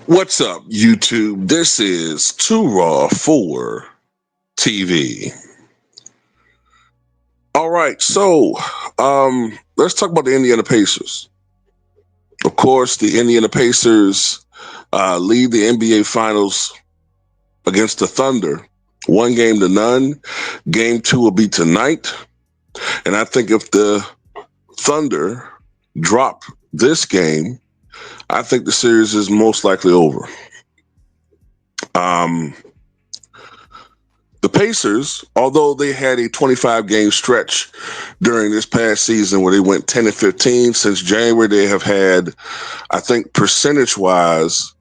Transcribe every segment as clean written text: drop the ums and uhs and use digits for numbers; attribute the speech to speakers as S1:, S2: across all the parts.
S1: What's up, YouTube? This is Too Raw for TV. All right, let's talk about the Indiana Pacers. Of course, the Indiana Pacers lead the NBA Finals against the Thunder, 1-0. Game two will be tonight, and I think if the Thunder drop this game, I think the series is most likely over. Um, The Pacers, although they had a 25 game stretch during this past season where they went 10 and 15, since January they have had, I think, percentage wise,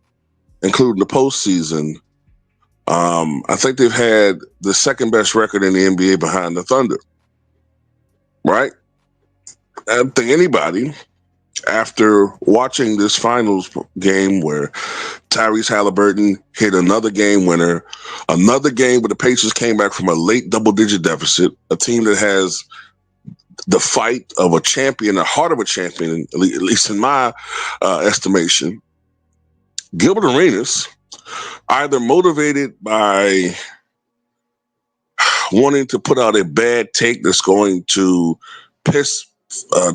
S1: including the postseason, I think they've had the second best record in the NBA behind the Thunder, right? I don't think anybody, after watching this finals game where Tyrese Halliburton hit another game winner, another game where the Pacers came back from a late double-digit deficit, a team that has the fight of a champion, the heart of a champion, at least in my estimation. Gilbert Arenas, either motivated by wanting to put out a bad take that's going to piss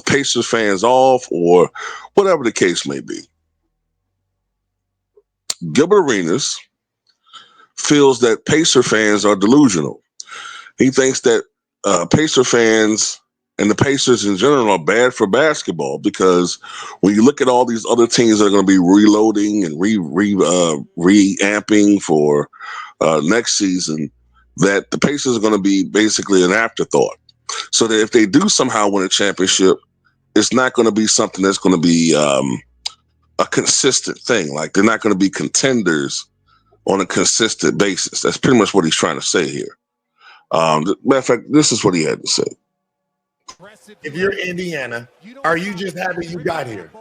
S1: Pacers fans off or whatever the case may be. Gilbert Arenas feels that Pacer fans are delusional. He thinks that Pacer fans and the Pacers in general are bad for basketball because when you look at all these other teams that are going to be reloading and reamping for next season, that the Pacers are going to be basically an afterthought. So that if they do somehow win a championship, it's not going to be something that's going to be a consistent thing. Like they're not going to be contenders on a consistent basis. That's pretty much what he's trying to say here. Matter of fact, this is what he had to say.
S2: If you're Indiana, are you just happy you got here?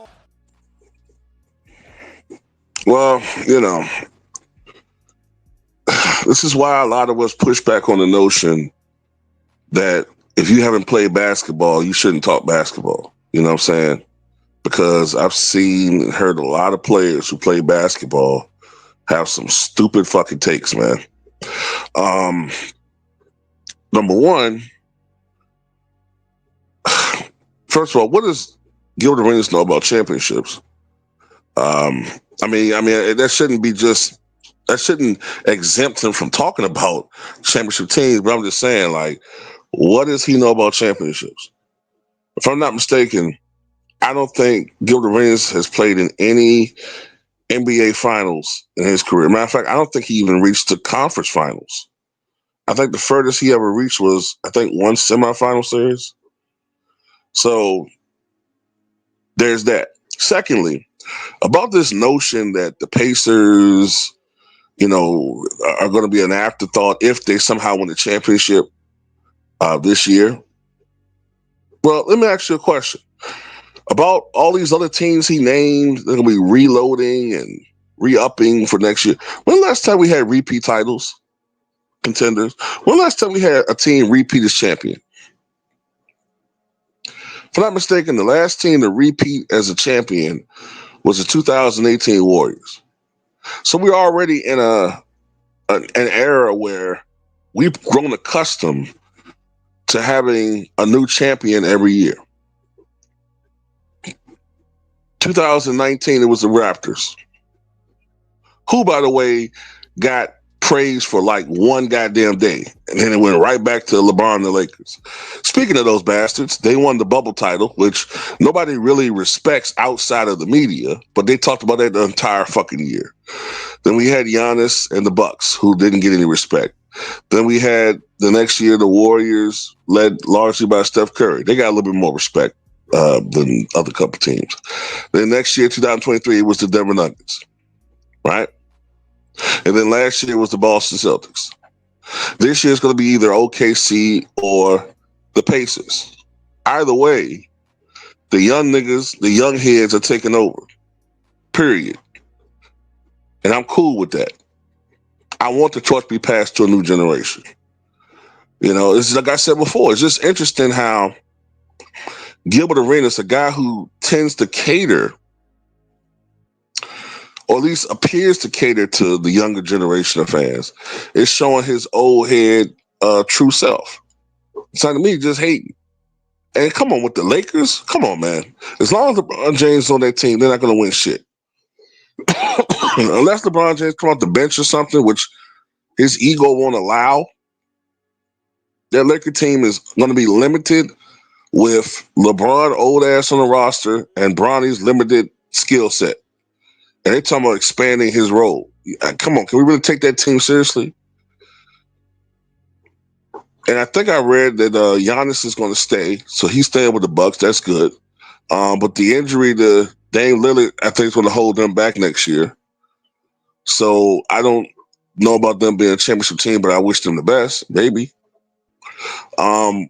S1: Well, this is why a lot of us push back on the notion that if you haven't played basketball, you shouldn't talk basketball. You know what I'm saying? Because I've seen and heard a lot of players who play basketball have some stupid fucking takes, man. Number one, first of all, what does Gilbert Arenas know about championships? I mean, that shouldn't exempt him from talking about championship teams. But I'm just saying, like, what does he know about championships? If I'm not mistaken, I don't think Gilbert Arenas has played in any NBA finals in his career. Matter of fact, I don't think he even reached the conference finals. I think the furthest he ever reached was, I think, one semifinal series. So there's that. Secondly, about this notion that the Pacers, are going to be an afterthought if they somehow win the championship this year. Well, let me ask you a question. About all these other teams he named, they're going to be reloading and re-upping for next year. When last time we had repeat titles, contenders? When last time we had a team repeat as champion? If I'm not mistaken, the last team to repeat as a champion was the 2018 Warriors. So we're already in an era where we've grown accustomed to having a new champion every year. 2019, it was the Raptors, who, by the way, got praised for like one goddamn day, and then it went right back to LeBron and the Lakers. Speaking of those bastards, they won the bubble title, which nobody really respects outside of the media, but they talked about that the entire fucking year. Then we had Giannis and the Bucks, who didn't get any respect. Then we had the next year the Warriors, led largely by Steph Curry. They got a little bit more respect than other couple teams. Then next year, 2023, it was the Denver Nuggets, right? And then last year was the Boston Celtics. This year is going to be either OKC or the Pacers. Either way, the young niggas, the young heads are taking over, period. And I'm cool with that. I want the torch to be passed to a new generation. It's like I said before, it's just interesting how Gilbert Arenas, a guy who tends to cater or at least appears to cater to the younger generation of fans, is showing his old head true self. It's not to me just hating. And come on with the Lakers, come on, man. As long as LeBron James on that team, they're not going to win shit. Unless LeBron James come off the bench or something, which his ego won't allow. That Laker team is going to be limited with LeBron old ass on the roster and Bronny's limited skill set. And they talking about expanding his role. Come on, can we really take that team seriously? And I think I read that Giannis is going to stay, so he's staying with the Bucks. That's good. But the injury to Dame Lillard, I think, is going to hold them back next year. So I don't know about them being a championship team, but I wish them the best, maybe. Um,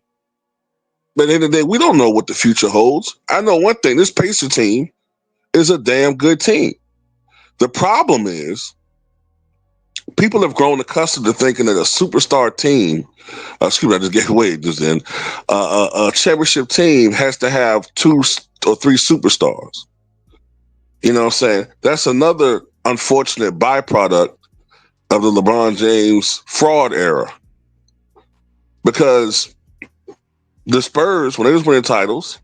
S1: but at the end of the day, we don't know what the future holds. I know one thing: this Pacer team is a damn good team. The problem is people have grown accustomed to thinking that a superstar team, excuse me, I just gave away just then, a championship team has to have 2 or 3 superstars. You know what I'm saying? That's another unfortunate byproduct of the LeBron James fraud era. Because the Spurs, when they was winning titles,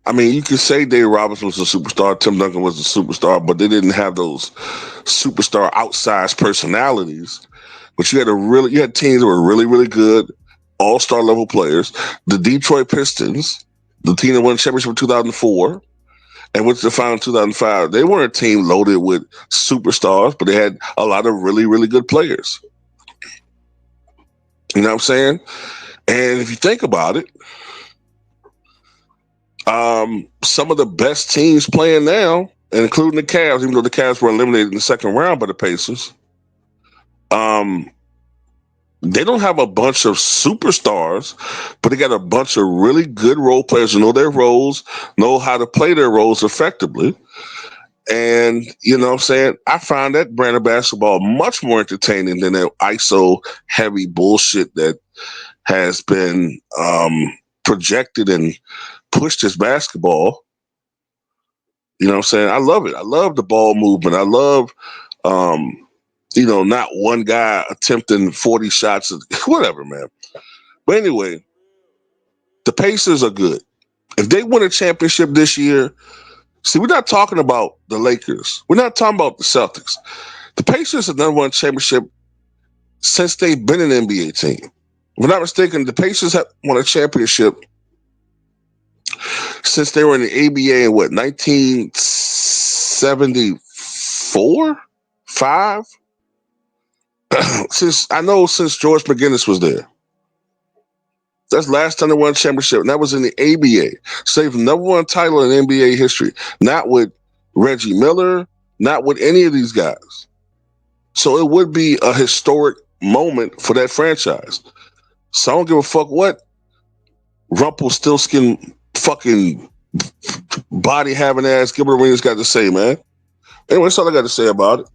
S1: I mean, you could say Dave Robinson was a superstar, Tim Duncan was a superstar, but they didn't have those superstar outsized personalities. But you had teams that were really, really good, all-star level players. The Detroit Pistons, the team that won the championship in 2004, and went to the final in 2005, they weren't a team loaded with superstars, but they had a lot of really, really good players. You know what I'm saying? And if you think about it, some of the best teams playing now, including the Cavs, even though the Cavs were eliminated in the second round by the Pacers, they don't have a bunch of superstars, but they got a bunch of really good role players who know their roles, know how to play their roles effectively. And, you know what I'm saying? I find that brand of basketball much more entertaining than that ISO heavy bullshit that has been projected and pushed as basketball. You know what I'm saying? I love it. I love the ball movement. I love, not one guy attempting 40 shots, whatever, man. But anyway, the Pacers are good. If they win a championship this year, see, we're not talking about the Lakers. We're not talking about the Celtics. The Pacers have never won a championship since they've been an NBA team. If I'm not mistaken, the Pacers have won a championship since they were in the ABA in 1974? 5? Since George McGinnis was there. That's the last time they won a championship, and that was in the ABA. So they've never won a title in NBA history. Not with Reggie Miller, not with any of these guys. So it would be a historic moment for that franchise. So I don't give a fuck what Rumpelstiltskin fucking body having ass Gilbert Arenas got to say, man. Anyway, that's all I got to say about it.